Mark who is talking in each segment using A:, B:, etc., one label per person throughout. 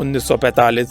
A: 1945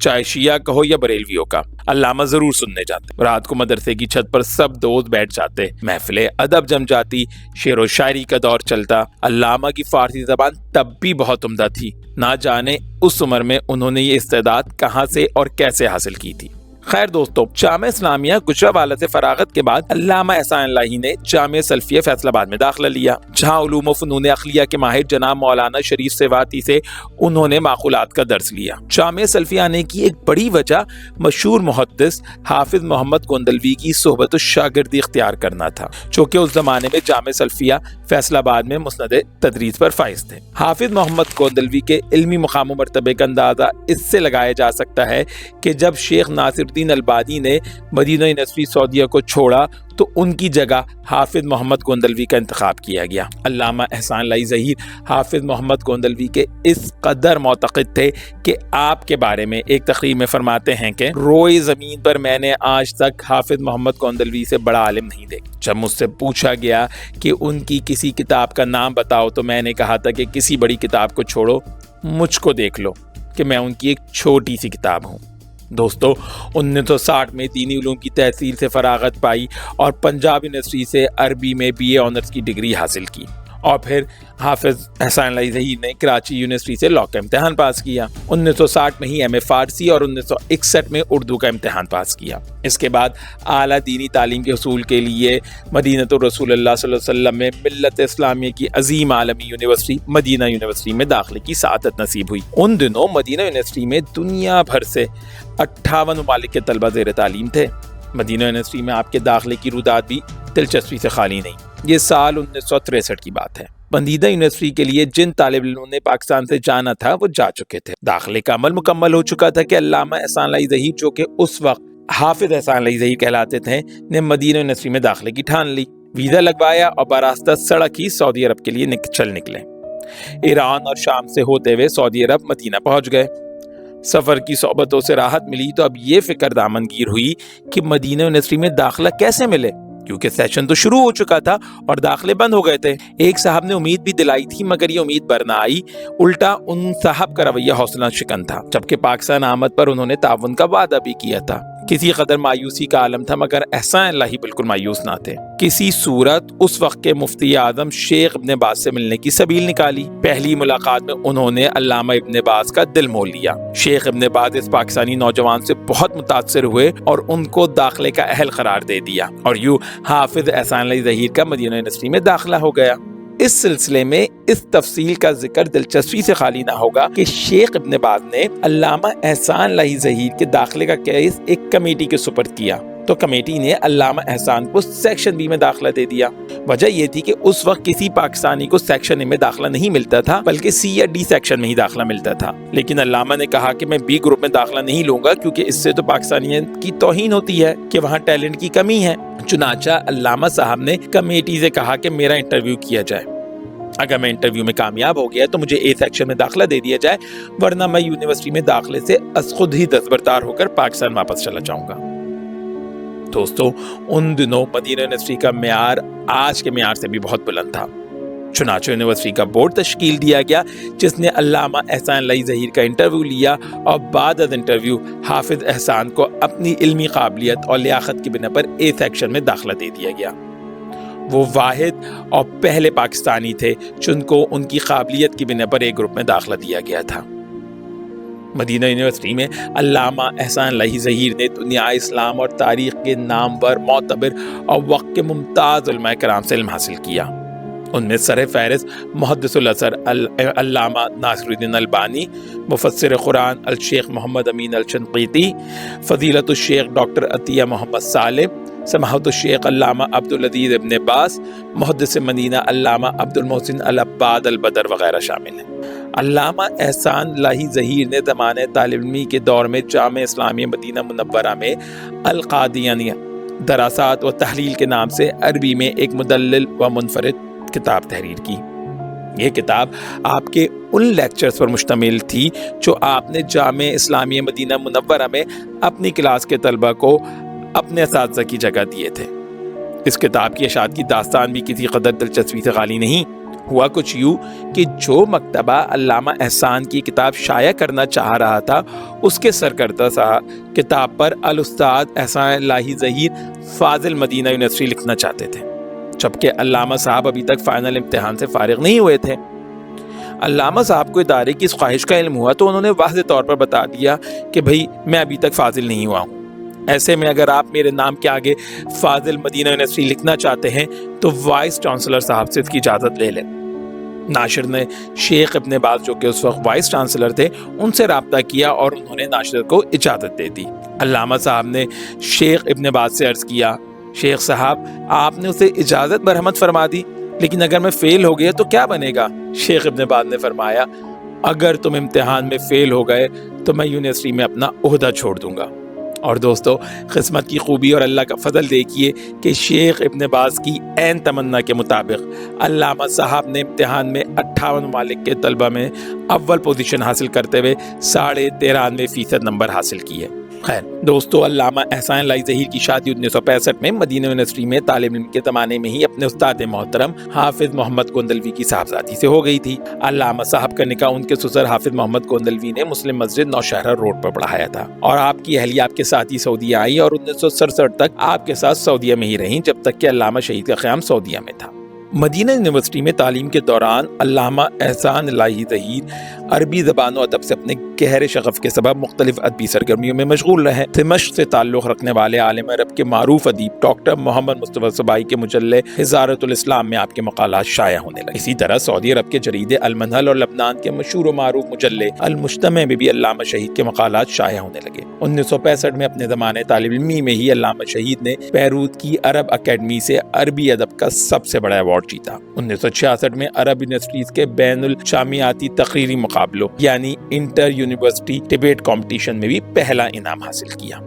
A: چاہے شیعہ کہو یا بریلویوں کا، علامہ ضرور سننے جاتے۔ رات کو مدرسے کی چھت پر سب دوست بیٹھ جاتے، محفل ادب جم جاتی، شعر و شاعری کا دور چلتا۔ علامہ کی فارسی زبان تب بھی بہت عمدہ تھی، نہ جانے اس عمر میں انہوں نے یہ استعداد کہاں سے اور کیسے حاصل کی تھی۔ خیر دوستو، جامعہ اسلامیہ گجرانوالہ سے فراغت کے بعد علامہ احسان الہی نے جامعہ سلفیہ فیصل آباد میں داخلہ لیا، جہاں علوم و فنون عقلیہ کے ماہر جناب مولانا شریف سواتی سے انہوں نے معقولات کا درس لیا۔ جامعہ سلفیہ آنے کی ایک بڑی وجہ مشہور محدث حافظ محمد گوندلوی کی صحبت و شاگردی اختیار کرنا تھا، چونکہ اس زمانے میں جامعہ سلفیہ فیصل آباد میں مسند تدریس پر فائز تھے۔ حافظ محمد گوندلوی کے علمی مقام و مرتبے کا اندازہ اس سے لگایا جا سکتا ہے کہ جب شیخ ناصر الدین البانی نے مدینہ یونیورسٹی سعودیہ کو چھوڑا تو ان کی جگہ حافظ محمد گوندلوی کا انتخاب کیا گیا۔ علامہ احسان الہی ظہیر حافظ محمد گوندلوی کے اس قدر معتقد تھے کہ آپ کے بارے میں ایک تقریر میں فرماتے ہیں کہ روئے زمین پر میں نے آج تک حافظ محمد گوندلوی سے بڑا عالم نہیں دیکھا۔ جب مجھ سے پوچھا گیا کہ ان کی کسی کتاب کا نام بتاؤ تو میں نے کہا تھا کہ کسی بڑی کتاب کو چھوڑو، مجھ کو دیکھ لو کہ میں ان کی ایک چھوٹی سی کتاب ہوں۔ دوستو، 1960 میں دینی علوم کی تحصیل سے فراغت پائی اور پنجاب یونیورسٹی سے عربی میں BA آنرز کی ڈگری حاصل کی، اور پھر حافظ احسان الہی ظہیر نے کراچی یونیورسٹی سے لاء کا امتحان پاس کیا۔ 1960 میں ہی MA فارسی اور 1961 میں اردو کا امتحان پاس کیا۔ اس کے بعد اعلیٰ دینی تعلیم کے حصول کے لیے مدینۃ الرسول اللہ صلی اللہ علیہ وسلم میں ملت اسلامیہ کی عظیم عالمی یونیورسٹی مدینہ یونیورسٹی میں داخلے کی سعادت نصیب ہوئی۔ ان دنوں مدینہ یونیورسٹی میں دنیا بھر سے 58 ممالک کے طلبہ زیر تعلیم تھے۔ مدینہ یونیورسٹی میں آپ کے داخلے کی روداد بھی دلچسپی سے خالی نہیں۔ یہ سال 1963 کی بات ہے۔ مدینہ یونیورسٹی کے لیے جن طالب علموں نے پاکستان سے جانا تھا وہ جا چکے تھے۔ داخلے کا عمل مکمل ہو چکا تھا کہ علامہ احسان الہی ظہیر، جو کہ اس وقت حافظ احسان الہی ظہیر کہلاتے تھے، نے مدینہ یونیورسٹی میں داخلے کی ٹھان لی، ویزا لگوایا اور براستہ سڑک ہی سعودی عرب کے لیے چل نکلے۔ ایران اور شام سے ہوتے ہوئے سعودی عرب مدینہ پہنچ گئے۔ سفر کی صحبتوں سے راحت ملی تو اب یہ فکر دامن گیر ہوئی کہ مدینہ یونیورسٹی میں داخلہ کیسے ملے، کیونکہ سیشن تو شروع ہو چکا تھا اور داخلے بند ہو گئے تھے۔ ایک صاحب نے امید بھی دلائی تھی مگر یہ امید بر نہ آئی، الٹا ان صاحب کا رویہ حوصلہ شکن تھا، جبکہ پاکستان آمد پر انہوں نے تعاون کا وعدہ بھی کیا تھا۔ کسی قدر مایوسی کا عالم تھا مگر احسان الہی بالکل مایوس نہ تھے۔ کسی صورت اس وقت کے مفتی اعظم شیخ ابن باز سے ملنے کی سبیل نکالی۔ پہلی ملاقات میں انہوں نے علامہ ابن باز کا دل مول لیا۔ شیخ ابن باز اس پاکستانی نوجوان سے بہت متاثر ہوئے اور ان کو داخلے کا اہل قرار دے دیا، اور یوں حافظ احسان الہی ظہیر کا مدینہ یونیورسٹی میں داخلہ ہو گیا۔ اس سلسلے میں اس تفصیل کا ذکر دلچسپی سے خالی نہ ہوگا کہ شیخ ابن باز نے علامہ احسان الہی ظہیر کے داخلے کا کیس ایک کمیٹی کے سپرد کیا، تو کمیٹی نے علامہ احسان کو سیکشن B میں داخلہ دے دیا۔ وجہ یہ تھی کہ اس وقت کسی پاکستانی کو سیکشن A میں داخلہ نہیں ملتا تھا بلکہ C یا D سیکشن میں ہی داخلہ ملتا تھا، لیکن علامہ نے کہا کہ میں B گروپ میں داخلہ نہیں لوں گا کیونکہ اس سے تو پاکستانیت کی توہین ہوتی ہے کہ وہاں ٹیلنٹ کی کمی ہے۔ چنانچہ علامہ صاحب نے کمیٹی سے کہا کہ میرا انٹرویو کیا جائے، اگر میں انٹرویو میں کامیاب ہو گیا تو مجھے A سیکشن میں داخلہ دے دیا جائے، ورنہ میں یونیورسٹی میں داخلے سے از خود ہی دستبردار ہو کر پاکستان واپس چلا جاؤں گا۔ دوستو، ان دنوں مدینہ یونیورسٹی کا معیار آج کے معیار سے بھی بہت بلند تھا۔ چنانچہ یونیورسٹی کا بورڈ تشکیل دیا گیا جس نے علامہ احسان الہی ظہیر کا انٹرویو لیا، اور بعد از انٹرویو حافظ احسان کو اپنی علمی قابلیت اور لیاقت کی بنا پر A سیکشن میں داخلہ دے دیا گیا۔ وہ واحد اور پہلے پاکستانی تھے جن کو ان کی قابلیت کی بنا پر A گروپ میں داخلہ دیا گیا تھا۔ مدینہ یونیورسٹی میں علامہ احسان الہی ظہیر نے دنیا اسلام اور تاریخ کے نامور، معتبر اور وقت کے ممتاز علماء کرام سے علم حاصل کیا۔ ان میں سر فہرست محدث الازہر علامہ ناصر الدین البانی، مفسر قرآن الشیخ محمد امین الشنقیطی، فضیلت الشیخ ڈاکٹر عطیہ محمد سالم، سماحت الشیخ علامہ عبدالعزیز ابن باز، محدث مدینہ علامہ عبد المحسن العباد البدر وغیرہ شامل ہیں۔ علامہ احسان الہی ظہیر نے زمانۂ طالب علمی کے دور میں جامعہ اسلامیہ مدینہ منورہ میں القادیانیہ دراسات و تحلیل کے نام سے عربی میں ایک مدلل و منفرد کتاب تحریر کی۔ یہ کتاب آپ کے ان لیکچرز پر مشتمل تھی جو آپ نے جامعہ اسلامیہ مدینہ منورہ میں اپنی کلاس کے طلبہ کو اپنے اساتذہ کی جگہ دیے تھے۔ اس کتاب کی اشاعت کی داستان بھی کسی قدر دلچسپی سے خالی نہیں۔ ہوا کچھ یوں کہ جو مکتبہ علامہ احسان کی کتاب شائع کرنا چاہ رہا تھا اس کے سرکردہ صاحب کتاب پر الاستاذ احسان الہی ظہیر فاضل مدینہ یونیورسٹی لکھنا چاہتے تھے، جبکہ علامہ صاحب ابھی تک فائنل امتحان سے فارغ نہیں ہوئے تھے۔ علامہ صاحب کو ادارے کی اس خواہش کا علم ہوا تو انہوں نے واضح طور پر بتا دیا کہ بھئی میں ابھی تک فاضل نہیں ہوا ہوں، ایسے میں اگر آپ میرے نام کے آگے فاضل مدینہ یونیورسٹی لکھنا چاہتے ہیں تو وائس چانسلر صاحب سے اس کی اجازت لے لیں۔ ناشر نے شیخ ابن باز جو کہ اس وقت وائس چانسلر تھے ان سے رابطہ کیا اور انہوں نے ناشر کو اجازت دے دی۔ علامہ صاحب نے شیخ ابن باز سے عرض کیا، شیخ صاحب آپ نے اسے اجازت برحمت فرما دی، لیکن اگر میں فیل ہو گیا تو کیا بنے گا؟ شیخ ابن باز نے فرمایا، اگر تم امتحان میں فیل ہو گئے تو میں یونیورسٹی میں اپنا عہدہ چھوڑ دوں گا۔ اور دوستو قسمت کی خوبی اور اللہ کا فضل دیکھیے کہ شیخ ابن باز کی عین تمنا کے مطابق علامہ صاحب نے امتحان میں 58 ممالک کے طلبہ میں اول پوزیشن حاصل کرتے ہوئے 93.5% نمبر حاصل کیے۔ خیر دوستو، علامہ احسان الہی ظہیر کی شادی 1965 میں مدینہ یونیورسٹی میں طالب علم کے زمانے میں ہی اپنے استاد محترم حافظ محمد گوندلوی کی صاحبزادی سے ہو گئی تھی۔ علامہ صاحب کا نکاح ان کے سسر حافظ محمد گوندلوی نے مسلم مسجد نوشہرہ روڈ پر پڑھایا تھا، اور آپ کی اہلیہ آپ کے ساتھ ہی سعودیہ آئی اور 1967 تک آپ کے ساتھ سعودیہ میں ہی رہیں، جب تک کہ علامہ شہید کا قیام سعودیہ میں تھا۔ مدینہ یونیورسٹی میں تعلیم کے دوران علامہ احسان الہی ظہیر عربی زبان و ادب سے اپنے گہرے شغف کے سبب مختلف ادبی سرگرمیوں میں مشغول رہے۔ دمشق سے تعلق رکھنے والے عالم عرب کے معروف ادیب ڈاکٹر محمد مصطفیٰ صبائی کے مجلے حضارت الاسلام میں آپ کے مقالات شائع ہونے لگے۔ اسی طرح سعودی عرب کے جریدے المنہل اور لبنان کے مشہور و معروف مجلے المجتمع میں بھی علامہ شہید کے مقالات شائع ہونے لگے۔ 1965 میں اپنے زمانے طالب علمی میں ہی علامہ شہید نے بیروت کی عرب اکیڈمی سے عربی ادب کا سب سے بڑا ایوارڈ جیتا۔ 1966 میں عرب یونیورسٹیز کے بین الجامعاتی تقریری مقابلوں یعنی انٹر یونیورسٹی ڈیبیٹ کمپٹیشن میں بھی پہلا انعام حاصل کیا۔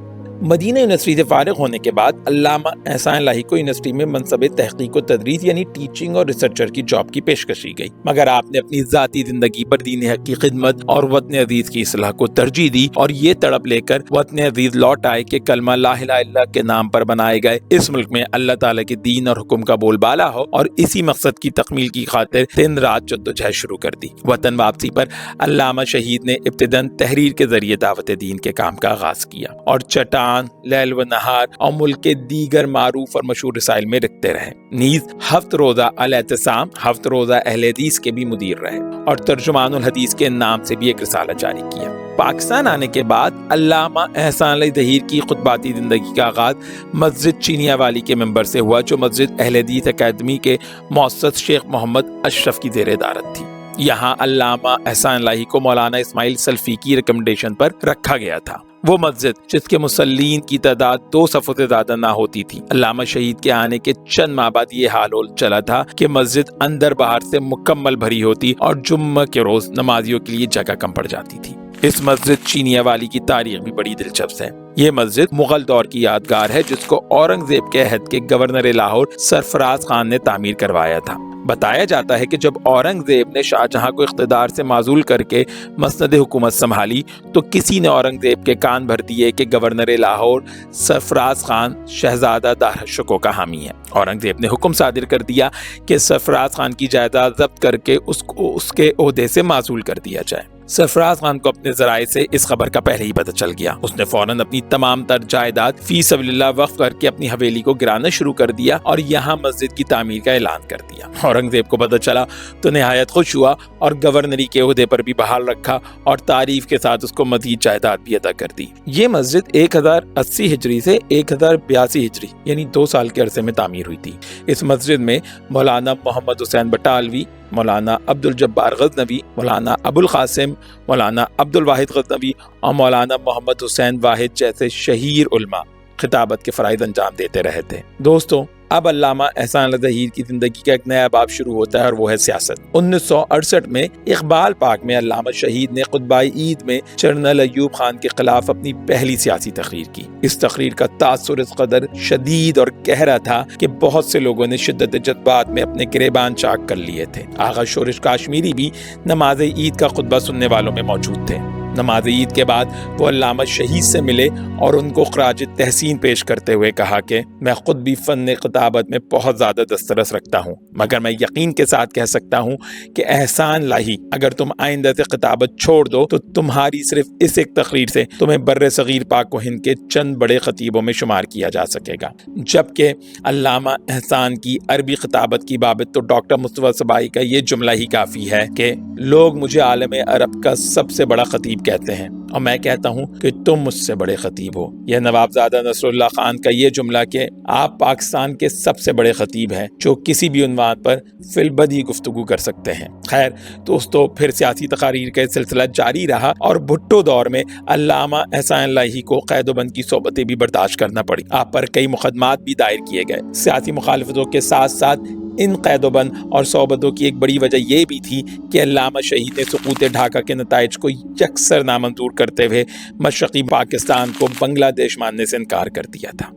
A: مدینہ یونیورسٹی سے فارغ ہونے کے بعد علامہ احسان الہی کو یونیورسٹی میں منصب تحقیق و تدریس یعنی ٹیچنگ اور ریسرچر کی جاب کی پیشکش کی گئی، مگر آپ نے اپنی ذاتی زندگی پر دین حق کی خدمت اور وطن عزیز کی اصلاح کو ترجیح دی اور یہ تڑپ لے کر وطن عزیز لوٹ آئے کہ کلمہ لا الہ الا اللہ کے نام پر بنائے گئے اس ملک میں اللہ تعالیٰ کے دین اور حکم کا بول بالا ہو، اور اسی مقصد کی تکمیل کی خاطر دن رات جدوجہد شروع کر دی۔ وطن واپسی پر علامہ شہید نے ابتداً تحریر کے ذریعے دعوت دین کے کام کا آغاز کیا اور چٹان، لیل و نہار اور ملک کے دیگر معروف اور مشہور رسائل میں لکھتے رہے۔ نیز ہفت روزہ الاعتصام، ہفت روزہ اہل حدیث کے بھی مدیر رہے اور ترجمان الحدیث کے نام سے بھی ایک رسالہ جاری کیا۔ پاکستان آنے کے بعد علامہ احسان الہی ظہیر کی خطباتی زندگی کا آغاز مسجد چینیا والی کے ممبر سے ہوا، جو مسجد اہل حدیث اکیڈمی کے مؤسس شیخ محمد اشرف کی زیر ادارت تھی۔ یہاں علامہ احسان الہی کو مولانا اسماعیل سلفی کی ریکمنڈیشن پر رکھا گیا تھا۔ وہ مسجد جس کے مصلین کی تعداد 2 صفوں سے زیادہ نہ ہوتی تھی، علامہ شہید کے آنے کے چند ماہ بعد یہ حال چلا تھا کہ مسجد اندر باہر سے مکمل بھری ہوتی اور جمعہ کے روز نمازیوں کے لیے جگہ کم پڑ جاتی تھی۔ اس مسجد چینیا والی کی تاریخ بھی بڑی دلچسپ ہے۔ یہ مسجد مغل دور کی یادگار ہے جس کو اورنگزیب کے عہد کے گورنر لاہور سرفراز خان نے تعمیر کروایا تھا۔ بتایا جاتا ہے کہ جب اورنگزیب نے شاہ جہاں کو اقتدار سے معزول کر کے مسند حکومت سنبھالی تو کسی نے اورنگزیب کے کان بھر دیے کہ گورنر لاہور سرفراز خان شہزادہ دارالشکوہ کا حامی ہے۔ اورنگزیب نے حکم صادر کر دیا کہ سرفراز خان کی جائیداد ضبط کر کے اس کو اس کے عہدے سے معزول کر دیا جائے۔ سرفراز خان کو اپنے ذرائع سے اس خبر کا پہلے ہی پتہ چل گیا۔ اس نے فوراً اپنی تمام تر جائیداد فی سبیل اللہ وقف کر کے اپنی حویلی کو گرانا شروع کر دیا اور یہاں مسجد کی تعمیر کا اعلان کر دیا۔ اورنگزیب کو پتہ چلا تو نہایت خوش ہوا اور گورنری کے عہدے پر بھی بحال رکھا اور تعریف کے ساتھ اس کو مزید جائیداد بھی عطا کر دی۔ یہ مسجد 1080 ہجری سے 1082 ہجری یعنی 2 سال کے عرصے میں تعمیر ہوئی تھی۔ اس مسجد میں مولانا محمد حسین بٹالوی، مولانا عبد الجبار غزنوی، مولانا ابو القاسم، مولانا عبد الواحد غزنوی اور مولانا محمد حسین واحد جیسے شہیر علماء خطابت کے فرائض انجام دیتے رہے تھے۔ دوستو اب علامہ احسان الہی ظہیر کی زندگی کا ایک نیا باب شروع ہوتا ہے اور وہ ہے سیاست۔ 1968 میں اقبال پاک میں علامہ شہید نے خطبہ عید میں جنرل ایوب خان کے خلاف اپنی پہلی سیاسی تقریر کی۔ اس تقریر کا تاثر اس قدر شدید اور گہرا تھا کہ بہت سے لوگوں نے شدت جذبات میں اپنے گریبان چاک کر لیے تھے۔ آغا شورش کاشمیری بھی نماز عید کا خطبہ سننے والوں میں موجود تھے۔ نماز عید کے بعد وہ علامہ شہید سے ملے اور ان کو خراج تحسین پیش کرتے ہوئے کہا کہ میں خود بھی فن کتابت میں بہت زیادہ دسترس رکھتا ہوں، مگر میں یقین کے ساتھ کہہ سکتا ہوں کہ احسان لاہی اگر تم آئندہ سے کتابت چھوڑ دو تو تمہاری صرف اس ایک تقریر سے تمہیں بر صغیر پاک و ہند کے چند بڑے خطیبوں میں شمار کیا جا سکے گا، جبکہ علامہ احسان کی عربی خطابت کی بابت تو ڈاکٹر مصطفیٰ صباحی کا یہ جملہ ہی کافی ہے کہ لوگ مجھے عالم عرب کا سب سے بڑا خطیب کہتے ہیں اور میں کہتا ہوں کہ تم مجھ سے بڑے خطیب ہو۔ یہ نوابزادہ نصر اللہ خان کا یہ جملہ کہ آپ پاکستان کے سب سے بڑے خطیب ہیں جو کسی بھی عنوان پر فی البدیہہ گفتگو کر سکتے ہیں۔ خیر دوستو، پھر سیاسی تقاریر کا سلسلہ جاری رہا اور بھٹو دور میں علامہ احسان لاہی کو قید و بند کی صحبتیں بھی برداشت کرنا پڑی۔ آپ پر کئی مقدمات بھی دائر کیے گئے۔ سیاسی مخالفتوں کے ساتھ ساتھ ان قید و بند اور صحبتوں کی ایک بڑی وجہ یہ بھی تھی کہ علامہ شہید نے سقوط ڈھاکہ کے نتائج کو یکسر نامنظور کرتے ہوئے مشرقی پاکستان کو بنگلہ دیش ماننے سے انکار کر دیا تھا،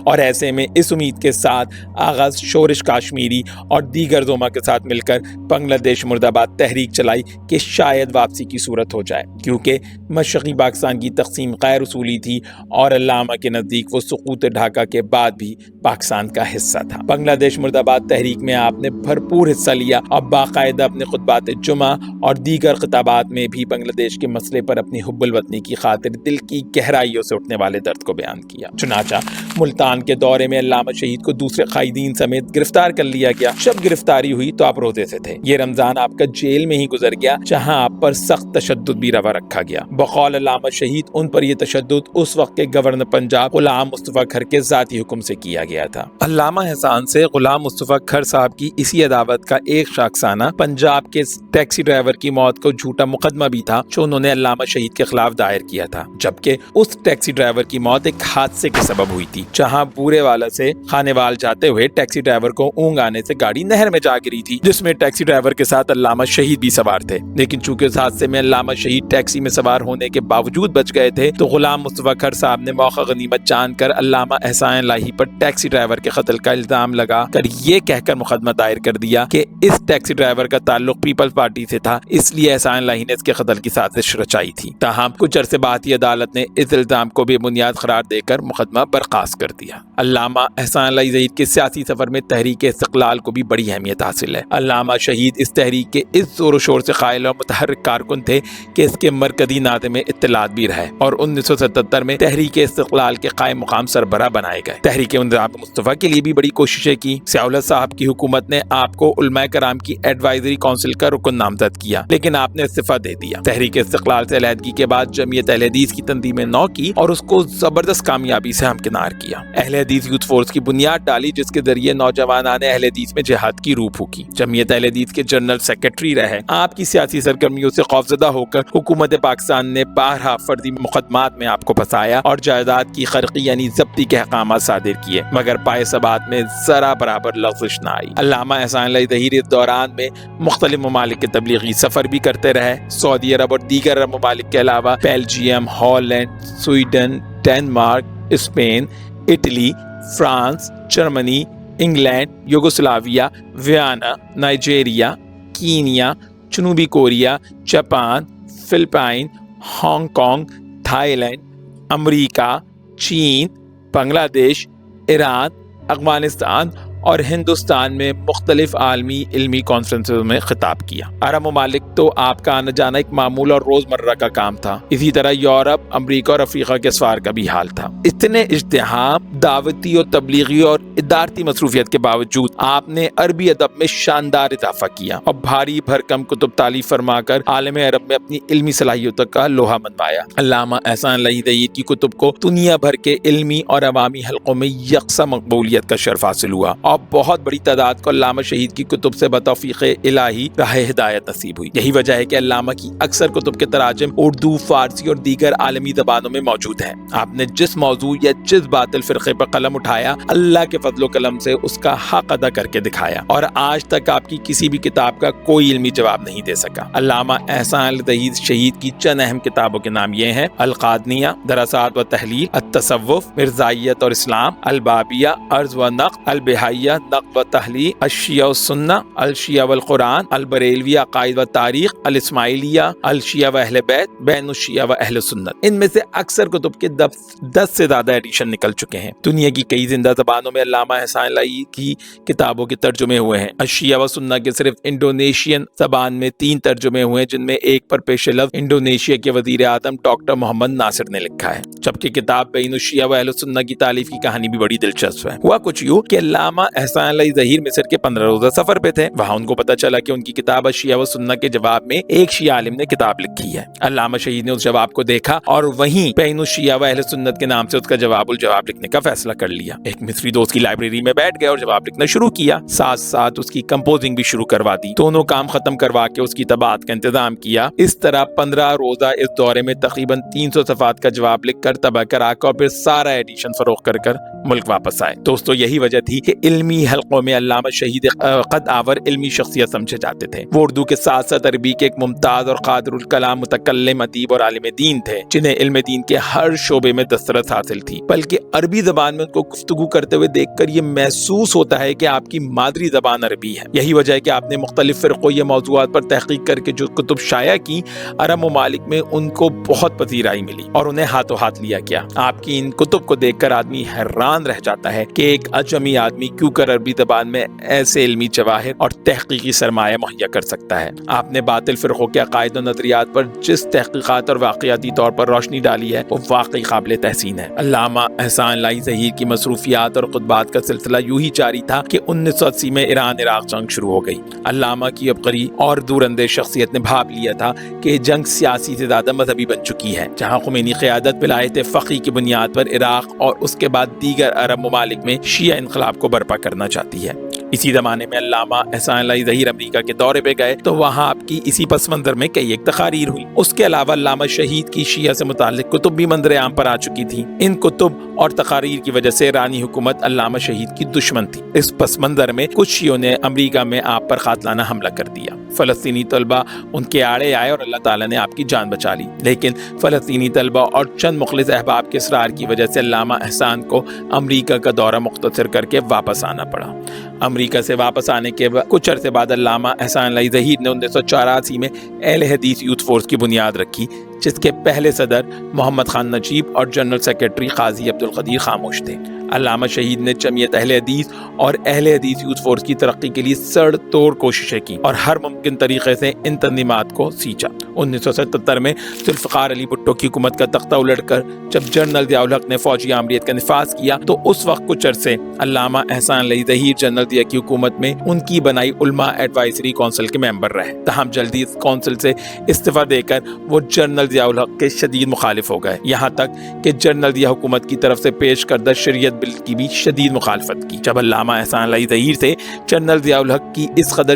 A: اور ایسے میں اس امید کے ساتھ آغاز شورش کاشمیری اور دیگر زوما کے ساتھ مل کر بنگلہ دیش مرد آباد تحریک چلائی کہ شاید واپسی کی صورت ہو جائے، کیونکہ مشرقی پاکستان کی تقسیم غیر اصولی تھی اور علامہ کے نزدیک وہ سقوط ڈھاکہ کے بعد بھی پاکستان کا حصہ تھا۔ بنگلہ دیش مرد آباد تحریک میں آپ نے بھرپور حصہ لیا اور باقاعدہ اپنے خطبات جمعہ اور دیگر خطابات میں بھی بنگلہ دیش کے مسئلے پر اپنی حب الوطنی کی خاطر دل کی گہرائیوں سے اٹھنے والے درد کو بیان کیا۔ چنانچہ ملتان کے دورے میں علامہ شہید کو دوسرے قائدین سمیت گرفتار کر لیا گیا۔ جب گرفتاری ہوئی تو آپ روزے سے تھے۔ یہ رمضان آپ کا جیل میں ہی گزر گیا، جہاں آپ پر سخت تشدد بھی روا رکھا گیا۔ بقول علامہ شہید ان پر یہ تشدد اس وقت کے گورنر پنجاب غلام مصطفیٰ کھر کے ذاتی حکم سے کیا گیا تھا۔ علامہ احسان سے غلام مصطفیٰ کھر صاحب کی اسی عداوت کا ایک شاخسانہ پنجاب کے ٹیکسی ڈرائیور کی موت کو جھوٹا مقدمہ بھی تھا جو انہوں نے علامہ شہید کے خلاف دائر کیا تھا، جبکہ اس ٹیکسی ڈرائیور کی موت ایک حادثے کے سبب ہوئی تھی، جہاں بورے والا سے خانیوال جاتے ہوئے ٹیکسی ڈرائیور کو اونگ آنے سے گاڑی نہر میں جا گری تھی، جس میں ٹیکسی ڈرائیور کے ساتھ علامہ شہید بھی سوار تھے، لیکن چونکہ اس حادثے میں علامہ شہید ٹیکسی میں سوار ہونے کے باوجود بچ گئے تھے تو غلام مصطفیٰ کھر صاحب نے موقع غنیمت جان کر علامہ احسان لاہی پر ٹیکسی ڈرائیور کے قتل کا الزام لگا کر یہ کہہ کر مقدمہ دائر کر دیا کہ اس ٹیکسی ڈرائیور کا تعلق پیپلز پارٹی سے تھا، اس لیے احسان لاہی نے اس کے قتل کی سازش رچائی تھی۔ تاہم کچھ عرصے بعد ہی عدالت نے اس الزام کو بے بنیاد قرار دے کر مقدمہ برخاست کر دیا۔ علامہ احسان لاہی ظہیر کے سیاسی سفر میں تحریک استقلال کو بھی بڑی اہمیت حاصل ہے۔ علامہ شہید اس تحریک کے اس زور و شور سے قائل اور متحرک کارکن تھے کہ اس کے مرکزی ناظم اطلاعات بھی رہے اور 1977 میں تحریک استقلال کے قائم مقام سربراہ بنائے گئے۔ تحریک انضمام مصطفیٰ کے لیے بھی بڑی کوششیں کی۔ ضیاء الحق صاحب کی حکومت نے آپ کو علماء کرام کی ایڈوائزری کونسل کا رکن نامزد کیا، لیکن آپ نے استعفیٰ دے دیا۔ تحریک استقلال سے علیحدگی کے بعد جمعیت اہل حدیث کی تنظیمیں نو کی اور اس کو زبردست کامیابی سے ہمکنار کیا۔ اہل حدیث یوتھ فورس کی بنیاد ڈالی، جس کے ذریعے نوجوانان اہل حدیث میں جہاد کی روح پھونکی۔ جمعیت اہل حدیث کے جنرل سیکرٹری رہے۔ آپ کی سیاسی سرگرمیوں سے خوفزدہ ہو کر حکومت پاکستان نے بارہا فرضی مقدمات میں آپ کو پھنسایا اور جائیداد کی خرقی یعنی ضبطی کے احکامات صادر کیے، مگر پائے ثبات میں ذرا برابر لغزش نہ آئی۔ علامہ احسان لاہی ظہیر اس دوران میں مختلف ممالک کے تبلیغی سفر بھی کرتے رہے۔ سعودی عرب اور دیگر عرب ممالک کے علاوہ Belgium, Holland, Sweden, Denmark, Spain, Italy, France, Germany, England, Yugoslavia, Vienna, Nigeria, Kenya, جنوبی Korea, Japan, Philippines, Hong Kong, Thailand, America, چین، بنگلہ دیش، ایران، افغانستان اور ہندوستان میں مختلف عالمی علمی کانفرنسز میں خطاب کیا۔ عرب ممالک تو آپ کا آنا جانا ایک معمول اور روزمرہ کا کام تھا، اسی طرح یورپ، امریکہ اور افریقہ کے اسفار کا بھی حال تھا۔ اتنے اجتہام، دعوتی اور تبلیغی اور ادارتی مصروفیت کے باوجود آپ نے عربی ادب میں شاندار اضافہ کیا اور بھاری بھرکم کتب تالیف فرما کر عالم عرب میں اپنی علمی صلاحیتوں کا لوہا منوایا۔ علامہ احسان لاہی ظہیر کی کتب کو دنیا بھر کے علمی اور عوامی حلقوں میں یکساں مقبولیت کا شرف حاصل ہوا اور بہت بڑی تعداد کو علامہ شہید کی کتب سے بتوفیق الہی راہ ہدایت نصیب ہوئی۔ یہی وجہ ہے کہ علامہ کی اکثر کتب کے تراجم اردو، فارسی اور دیگر عالمی زبانوں میں موجود ہیں۔ آپ نے جس موضوع یا جس باطل فرقے پر قلم اٹھایا، اللہ کے فضل و کرم سے اس کا حق ادا کر کے دکھایا اور آج تک آپ کی کسی بھی کتاب کا کوئی علمی جواب نہیں دے سکا۔ علامہ احسان ظہیر شہید کی چند اہم کتابوں کے نام یہ ہیں: القادنیہ، دراسات و تحلیل، التصوف، مرزائیت اور اسلام، البابیہ، عرض و نقد، البہائی الطحاویہ، نقد و تحلیل، الشیعہ والسنہ، الشیعہ والقرآن، البریلویہ، عقائد و تاریخ، الاسماعیلیہ، الشیعہ و اہل بیت، بین الشیعہ و اہل سنت۔ ان میں سے اکثر کتب کے 10 سے زیادہ ایڈیشن نکل چکے ہیں۔ دنیا کی کئی زندہ زبانوں میں علامہ احسان الہی کی کتابوں کے ترجمے ہوئے ہیں۔ الشیعہ و سنہ کے صرف انڈونیشین زبان میں 3 ترجمے ہوئے ہیں، جن میں ایک پر پیش لفظ انڈونیشیا کے وزیر اعظم ڈاکٹر محمد ناصر نے لکھا ہے، جبکہ کتاب بین الشیعہ و اہل سنہ کی تالیف کی کہانی بھی بڑی دلچسپ ہے۔ ہوا کچھ یوں کہ علامہ احسان الہی ظہیر مصر کے 15 روزہ سفر پہ تھے۔ وہاں ان کو پتہ چلا کہ ان کی کتاب الشیعہ و سنہ کے جواب میں ایک شیعہ عالم نے کتاب لکھی ہے۔ علامہ شہید نے اس جواب کو دیکھا اور وہیں بین الشیعہ و اہل سنت کے نام سے اس کا جواب الجواب لکھنے کا فیصلہ کر لیا۔ ایک مصری دوست کی لائبریری میں بیٹھ گئے اور جواب لکھنا شروع کیا، ساتھ ساتھ اس کی کمپوزنگ بھی شروع کروا دی۔ دونوں کام ختم کروا کے اس کی طباعت کا انتظام کیا۔ اس طرح 15 روزہ اس دورے میں تقریباً 300 صفحات کا جواب لکھ کر طبع کرا کر اور پھر سارا ایڈیشن فروخت کر ملک واپس آئے۔ دوستو، یہی وجہ تھی کہ علمی حلقوں میں علامہ شہید قد آور علمی شخصیت سمجھے جاتے تھے۔ وہ اردو کے ساتھ ساتھ عربی کے ایک ممتاز اور قادر الکلام متکلم، ادیب اور عالم دین تھے، جنہیں علم دین کے ہر شعبے میں دسترس حاصل تھی۔ بلکہ عربی زبان میں ان کو گفتگو کرتے ہوئے دیکھ کر یہ محسوس ہوتا ہے کہ آپ کی مادری زبان عربی ہے۔ یہی وجہ ہے کہ آپ نے مختلف فرقوں یا موضوعات پر تحقیق کر کے جو کتب شائع کی، عرب ممالک میں ان کو بہت پذیرائی ملی اور انہیں ہاتھوں ہاتھ لیا گیا۔ آپ کی ان کتب کو دیکھ کر آدمی حیران رہ جاتا ہے کہ ایک اجمی آدمی کیوں کر عربی زبان میں ایسے علمی جواہر اور تحقیقی سرمایہ مہیا کر سکتا ہے۔ آپ نے باطل فرقوں کے عقائد و نظریات پر جس تحقیقات اور واقعاتی طور پر روشنی ڈالی ہے، وہ واقعی قابل تحسین ہے۔ علامہ احسان الہی ظہیر کی مصروفیات اور خطبات کا سلسلہ یوں ہی جاری تھا کہ 1980 میں ایران عراق جنگ شروع ہو گئی۔ علامہ کی عبقری اور دور اندیش شخصیت نے بھاپ لیا تھا کہ جنگ سیاسی سے زیادہ مذہبی بن چکی ہے، جہاں خمینی قیادت ولایت فقیہ کی بنیاد پر عراق اور اس کے بعد دیگر عرب ممالک میں شیعہ انقلاب کو برپا کرنا چاہتی ہے۔ اسی زمانے میں علامہ احسان الہی ظہیر امریکہ کے دورے پہ گئے تو وہاں آپ کی اسی پس منظر میں کئی ایک تقاریر ہوئی۔ اس کے علاوہ علامہ شہید کی شیعہ سے متعلق کتب بھی منظر عام پر آ چکی تھی۔ ان کتب اور تقاریر کی وجہ سے ایرانی حکومت علامہ شہید کی دشمن تھی۔ اس پس منظر میں کچھ شیعوں نے امریکہ میں آپ پر قاتلانہ حملہ کر دیا۔ فلسطینی طلبہ ان کے آڑے آئے اور اللہ تعالیٰ نے آپ کی جان بچا لی، لیکن فلسطینی طلبہ اور چند مخلص احباب کے اصرار کی وجہ سے علامہ احسان کو امریکہ کا دورہ مختصر کر کے واپس آنا پڑا۔ امریکہ سے واپس آنے کے بعد کچھ عرصے بعد علامہ احسان الہی ظہیر نے 1984 میں اہل حدیث یوتھ فورس کی بنیاد رکھی، جس کے پہلے صدر محمد خان نجیب اور جنرل سیکرٹری قاضی عبدالقدیر خاموش تھے۔ علامہ شہید نے جمعیت اہل حدیث اور اہل حدیث یوتھ فورس کی ترقی کے لیے سڑ توڑ کوششیں کی اور ہر ممکن طریقے سے ان تنظیمات کو سینچا۔ 1977 میں ذوالفقار علی بھٹو کی حکومت کا تختہ الٹ کر جب جنرل ضیاء الحق نے فوجی آمریت کا نفاذ کیا تو اس وقت کچھ عرصے علامہ احسان الہی ظہیر جنرل ضیاء کی حکومت میں ان کی بنائی علماء ایڈوائزری کونسل کے ممبر رہے، تاہم جلدی اس کونسل سے استعفیٰ دے کر وہ جنرل ضیاء الحق کے شدید مخالف ہو گئے، یہاں تک کہ جنرل ضیاء حکومت کی طرف سے پیش کردہ شریعت بل کی بھی شدید مخالفت کی۔ جب علامہ احسان الہی ظہیر سے جنرل ضیاء الحق کی اس قدر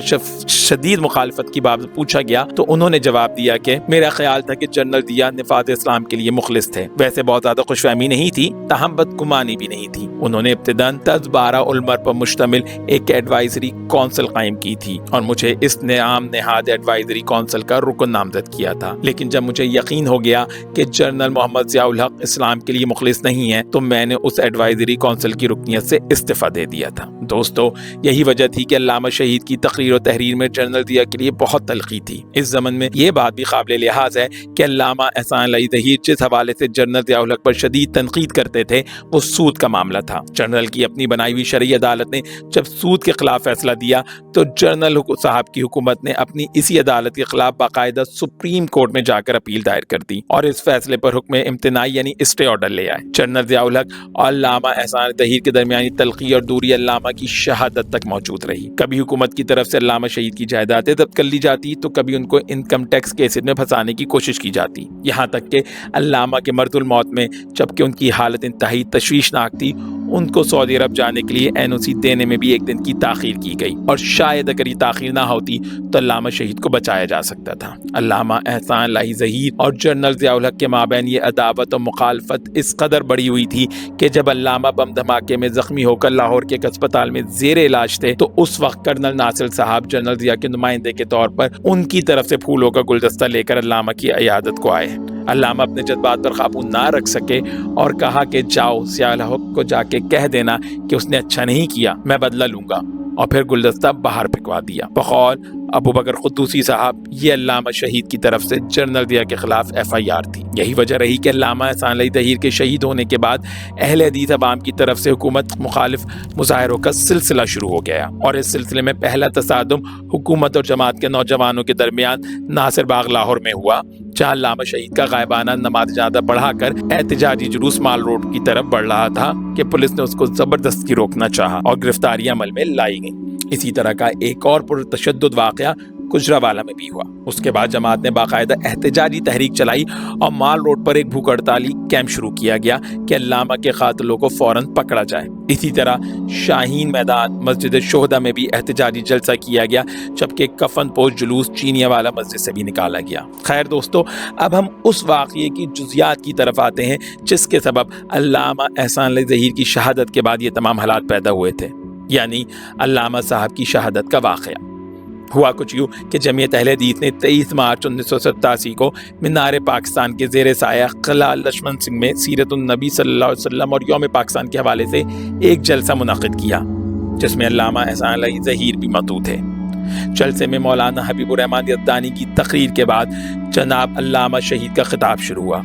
A: شدید مخالفت کی بابت پوچھا گیا تو انہوں نے جواب دیا کہ میرا خیال تھا کہ جنرل ضیاء نفاذ اسلام کے لیے مخلص تھے، ویسے بہت زیادہ خوش فہمی نہیں تھی، تاہم بدگمانی بھی نہیں تھی۔ انہوں نے ابتداً 10-12 علماء پر مشتمل ایک ایڈوائزری کونسل قائم کی تھی اور مجھے اس نعام نہاد ایڈوائزری کونسل کا رکن نامزد کیا تھا، لیکن جب مجھے یقین ہو گیا کہ جنرل محمد ضیاء الحق اسلام کے لیے مخلص نہیں ہے تو میں نے اس ایڈوائزری کونسل کی رکنیت سے استعفیٰ دے دیا تھا۔ دوستو، یہی وجہ تھی کہ علامہ شہید کی تقریر و تحریر میں جنرل ضیاء کے لیے بہت تلخی تھی۔ اس زمن میں یہ بات بھی قابل لحاظ ہے کہ علامہ احسان الہی ظہیر جس حوالے سے جنرل ضیاء الحق پر شدید تنقید کرتے تھے وہ سود کا معاملہ تھا۔ جنرل کی اپنی بنائی ہوئی شرعی عدالت نے جب سود کے خلاف فیصلہ دیا تو جنرل صاحب کی حکومت نے اپنی اسی عدالت کے خلاف باقاعدہ سپریم کورٹ میں جا کر اپیل دائر کر دی اور اس فیصلے پر حکم امتناعی یعنی اسٹے آرڈر لے آئے۔ جنرل ضیاء الحق اور علامہ احسان ظہیر کے درمیانی تلخی اور دوری علامہ کی شہادت تک موجود رہی۔ کبھی حکومت کی طرف سے علامہ شہید کی جائیدادیں ضبط کر لی جاتی تو کبھی ان کو انکم ٹیکس کیسز میں پھنسانے کی کوشش کی جاتی، یہاں تک کہ علامہ کے مرض الموت میں جبکہ ان کی حالت انتہائی تشویشناک تھی ان کو سعودی عرب جانے کے لیے NOC دینے میں بھی ایک دن کی تاخیر کی گئی اور شاید اگر یہ تاخیر نہ ہوتی تو علامہ شہید کو بچایا جا سکتا تھا۔ علامہ احسان الہی ظہیر اور جنرل ضیاء الحق کے مابین یہ عداوت و مخالفت اس قدر بڑی ہوئی تھی کہ جب علامہ بم دھماکے میں زخمی ہو کر لاہور کے ایک اسپتال میں زیر علاج تھے تو اس وقت کرنل ناصر صاحب جنرل ضیاء کے نمائندے کے طور پر ان کی طرف سے پھولوں کا گلدستہ لے کر علامہ کی عیادت کو آئے۔ علامہ اپنے جذبات پر قابو نہ رکھ سکے اور کہا کہ جاؤ ضیاء الحق کو جا کے کہہ دینا کہ اس نے اچھا نہیں کیا، میں بدلہ لوں گا، اور پھر گلدستہ باہر پھینکوا دیا۔ بقول ابو بکر قدوسی صاحب، یہ علامہ شہید کی طرف سے جنرل ضیاء کے خلاف FIR تھی۔ یہی وجہ رہی کہ علامہ احسان علی ظہیر کے شہید ہونے کے بعد اہل حدیث عوام کی طرف سے حکومت مخالف مظاہروں کا سلسلہ شروع ہو گیا، اور اس سلسلے میں پہلا تصادم حکومت اور جماعت کے نوجوانوں کے درمیان ناصر باغ لاہور میں ہوا، جہاں علامہ شہید کا غائبانہ نماز جنازہ پڑھا کر احتجاجی جلوس مال روڈ کی طرف بڑھ رہا تھا کہ پولیس نے اس کو زبردستی روکنا چاہا اور گرفتاری عمل میں لائی گئی۔ اسی طرح کا ایک اور پرتشدد واقعہ گجرانوالہ میں بھی ہوا۔ اس کے بعد جماعت نے باقاعدہ احتجاجی تحریک چلائی اور مال روڈ پر ایک بھوک ہڑتالی کیمپ شروع کیا گیا کہ علامہ کے قاتلوں کو فوراً پکڑا جائے۔ اسی طرح شاہین میدان مسجد شہدہ میں بھی احتجاجی جلسہ کیا گیا، جبکہ کفن پوش جلوس چینیا والا مسجد سے بھی نکالا گیا۔ خیر دوستو، اب ہم اس واقعے کی جزیات کی طرف آتے ہیں جس کے سبب علامہ احسان علی ظہیر کی شہادت کے بعد یہ تمام حالات پیدا ہوئے تھے، یعنی علامہ صاحب کی شہادت کا واقعہ۔ ہوا کچھ یوں کہ جمعیت اہل حدیث نے 23 مارچ 1987 کو مینار پاکستان کے زیر سایہ قلعہ لشمن سنگھ میں سیرت النبی صلی اللہ علیہ وسلم اور یوم پاکستان کے حوالے سے ایک جلسہ منعقد کیا، جس میں علامہ احسان علی ظہیر بھی موجود تھے۔ جلسے میں مولانا حبیب الرحمان یزدانی کی تقریر کے بعد جناب علامہ شہید کا خطاب شروع ہوا۔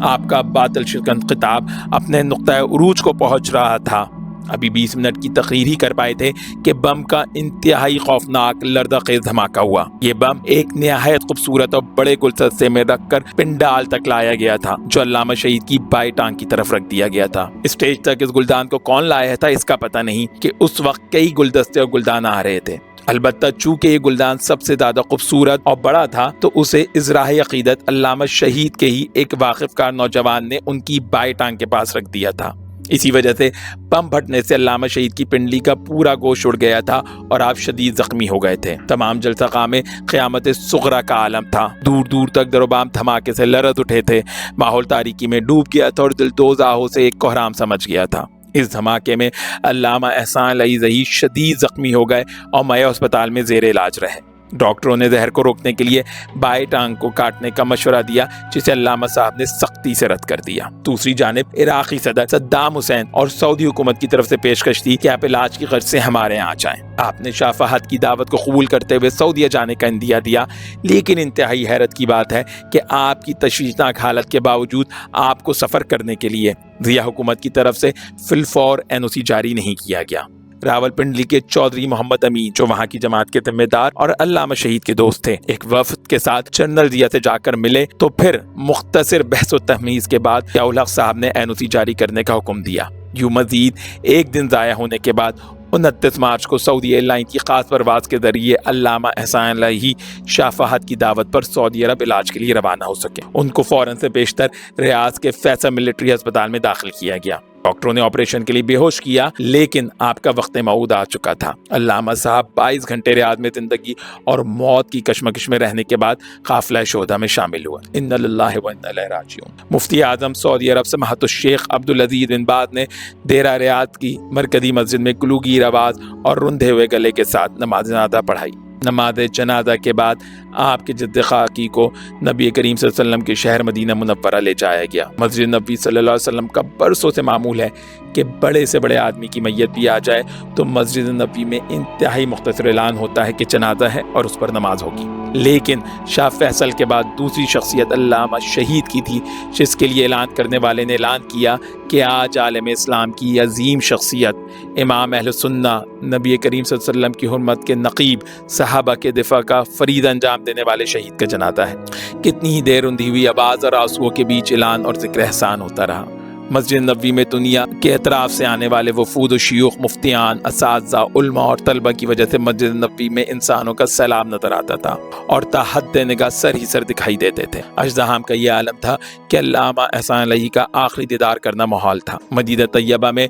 A: آپ کا باطل شکن خطاب اپنے نقطۂ عروج کو پہنچ رہا تھا۔ ابھی 20 منٹ کی تقریر ہی کر پائے تھے کہ بم کا انتہائی خوفناک لردہ خیز دھماکہ ہوا۔ یہ بم ایک نہایت خوبصورت اور بڑے گلدستے میں رکھ کر پنڈال تک لایا گیا تھا، جو علامہ شہید کی بائیں ٹانگ کی طرف رکھ دیا گیا تھا۔ اسٹیج تک اس گلدان کو کون لایا تھا اس کا پتہ نہیں کہ اس وقت کئی گلدستے اور گلدان آ رہے تھے۔ البتہ چونکہ یہ گلدان سب سے زیادہ خوبصورت اور بڑا تھا تو اسے اظہار عقیدت علامہ شہید کے ہی ایک واقف کار نوجوان نے ان کی بائیں ٹانگ کے پاس رکھ دیا تھا۔ اسی وجہ سے بم پھٹنے سے علامہ شہید کی پنڈلی کا پورا گوشت اڑ گیا تھا اور آپ شدید زخمی ہو گئے تھے۔ تمام جلسہ خانے میں قیامت صغریٰ کا عالم تھا۔ دور دور تک در و بام دھماکے سے لرز اٹھے تھے، ماحول تاریکی میں ڈوب گیا تھا اور دل دو آہوں سے ایک کوہرام سمجھ گیا تھا۔ اس دھماکے میں علامہ احسان علی ظہیر شدید زخمی ہو گئے اور میو اسپتال میں زیر علاج رہے۔ ڈاکٹروں نے زہر کو روکنے کے لیے بائیں ٹانگ کو کاٹنے کا مشورہ دیا، جسے علامہ صاحب نے سختی سے رد کر دیا۔ دوسری جانب عراقی صدر صدام حسین اور سعودی حکومت کی طرف سے پیشکش تھی کہ آپ علاج کی غرض سے ہمارے یہاں جائیں۔ آپ نے شاہ فہد کی دعوت کو قبول کرتے ہوئے سعودیہ جانے کا عندیہ دیا، لیکن انتہائی حیرت کی بات ہے کہ آپ کی تشویشناک حالت کے باوجود آپ کو سفر کرنے کے لیے ضیاء حکومت کی طرف سے فی الفور NOC جاری نہیں کیا گیا۔ راولپنڈی کے چودھری محمد امین، جو وہاں کی جماعت کے ذمہ دار اور علامہ شہید کے دوست تھے، ایک وفد کے ساتھ جنرل ضیاء سے جا کر ملے تو پھر مختصر بحث و تہمیز کے بعد ضیاء الحق صاحب نے NOC جاری کرنے کا حکم دیا۔ یوں مزید ایک دن ضائع ہونے کے بعد 29 مارچ کو سعودی ایئر لائن کی خاص پرواز کے ذریعے علامہ احسان علی شاہ فہد کی دعوت پر سعودی عرب علاج کے لیے روانہ ہو سکے۔ ان کو فوراً سے بیشتر ریاض کے فیصل ملٹری ہسپتال میں داخل کیا گیا۔ ڈاکٹروں نے آپریشن کے لیے بے ہوش کیا، لیکن آپ کا وقت موعود آ چکا تھا۔ علامہ صاحب 22 گھنٹے ریاض میں زندگی اور موت کی کشمکش میں رہنے کے بعد قافلہ شہداء میں شامل ہوئے۔ انا للہ و انا الیہ راجعون۔ مفتی اعظم سعودی عرب سماحت الشیخ عبدالعزیز بن باز نے دیرہ ریاض کی مرکزی مسجد میں گلوگیر آواز اور رندھے ہوئے گلے کے ساتھ نماز جنازہ پڑھائی۔ نماز جنازہ کے بعد آپ کے جد خاکی کو نبی کریم صلی اللہ علیہ وسلم کے شہر مدینہ منورہ لے جایا گیا۔ مسجد نبی صلی اللہ علیہ وسلم کا برسوں سے معمول ہے کہ بڑے سے بڑے آدمی کی میت بھی آ جائے تو مسجد نبی میں انتہائی مختصر اعلان ہوتا ہے کہ جنازہ ہے اور اس پر نماز ہوگی، لیکن شاہ فیصل کے بعد دوسری شخصیت علامہ شہید کی تھی، جس کے لیے اعلان کرنے والے نے اعلان کیا کہ آج عالم اسلام کی عظیم شخصیت امام اہل سنہ نبی کریم صلی اللہ علیہ وسلم کی حرمت کے نقیب صحابہ کے دفاع کا فرید انجام دینے والے شہید کا جنازہ ہے۔ کتنی ہی دیر رندھی ہوئی آواز اور آنسوؤں کے بیچ اعلان اور ذکر احسان ہوتا رہا۔ مسجد نبوی میں دنیا کے اطراف سے آنے والے وفود و شیوخ، مفتیان، اساتذہ، علماء اور طلبہ کی وجہ سے مسجد نبوی میں انسانوں کا سیلاب نظر آتا تھا اور تا حد نگاہ سر ہی سر دکھائی دیتے تھے۔ اژدہام کا یہ عالم تھا کہ علامہ احسان علی کا آخری دیدار کرنا محال تھا۔ مدینہ طیبہ میں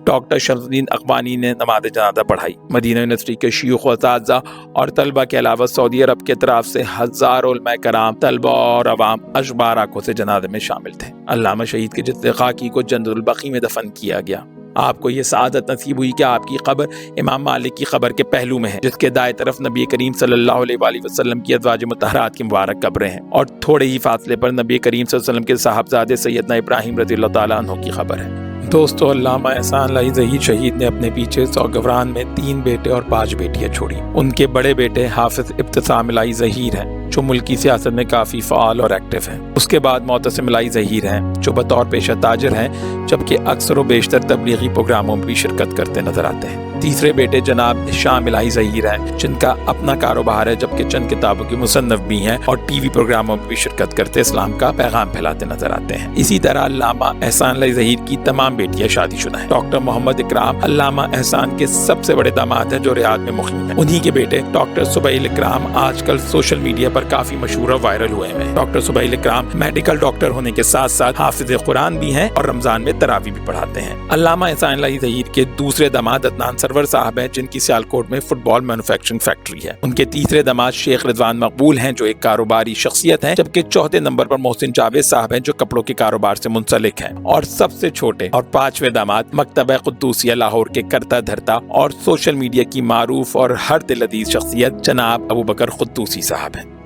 A: ڈاکٹر شمس الدین اقبانی نے نماز جنازہ پڑھائی۔ مدینہ یونیورسٹی کے شیوخ و اساتذہ اور طلبہ کے علاوہ سعودی عرب کے اطراف سے ہزاروں علماء کرام، طلبہ اور عوام اشبار آنکھوں سے جنازے میں شامل تھے۔ علامہ شہید کے جسد خاکی کو جنت البقیع میں دفن کیا گیا۔ آپ کو یہ سعادت نصیب ہوئی کہ آپ کی قبر امام مالک کی قبر کے پہلو میں ہے، جس کے دائیں طرف نبی کریم صلی اللہ علیہ وآلہ وسلم کی ازواج مطہرات کی مبارک قبریں ہیں، اور تھوڑے ہی فاصلے پر نبی کریم صلی اللہ علیہ وسلم کے صاحبزادے سیدنا ابراہیم رضی اللہ تعالیٰ عنہ کی قبر ہے۔ دوستو، علامہ احسان اللہ ظہیر شہید نے اپنے پیچھے سوگوان میں 3 بیٹے اور 5 بیٹیاں چھوڑی۔ ان کے بڑے بیٹے حافظ ابتسام الہی ظہیر ہیں، جو ملکی سیاست میں کافی فعال اور ایکٹیو ہیں۔ اس کے بعد معتصم الہی ظہیر ہیں، جو بطور پیشہ تاجر ہیں، جبکہ اکثر و بیشتر تبلیغی پروگراموں میں بھی شرکت کرتے نظر آتے ہیں۔ تیسرے بیٹے جناب شام الہی ظہیر ہیں، جن کا اپنا کاروبار ہے، جبکہ چند کتابوں کے مصنف بھی ہیں اور ٹی وی پروگراموں میں بھی شرکت کرتے اسلام کا پیغام پھیلاتے نظر آتے ہیں۔ اسی طرح علامہ احسان الہی ظہیر کی تمام بیٹیاں شادی شدہ ہیں۔ ڈاکٹر محمد اکرام علامہ احسان کے سب سے بڑے داماد ہیں، جو ریاض میں مقیم ہیں۔ انہی کے بیٹے ڈاکٹر سبیل اکرام آج کل سوشل میڈیا پر کافی مشہور اور وائرل ہوئے ہیں۔ ڈاکٹر سبیل اکرام میڈیکل ڈاکٹر ہونے کے ساتھ ساتھ حافظ قرآن بھی ہیں اور رمضان میں تراویح بھی پڑھاتے ہیں۔ علامہ احسان الہی ظہیر کے دوسرے داماد عدنان سرور صاحب ہیں، جن کی سیالکوٹ میں فٹ بال مینوفیکچرنگ فیکٹری ہے۔ ان کے تیسرے داماد شیخ رضوان مقبول ہیں، جو ایک کاروباری شخصیت ہیں، جبکہ چوتھے نمبر پر محسن جاوید صاحب ہیں، جو کپڑوں کے کاروبار سے منسلک ہیں، اور سب سے چھوٹے اور 5ویں داماد مکتبہ قدوسیہ لاہور کے کرتا دھرتا اور سوشل میڈیا کی معروف اور ہر دل عزیز شخصیت جناب ابو بکر قدوسی صاحب ہیں۔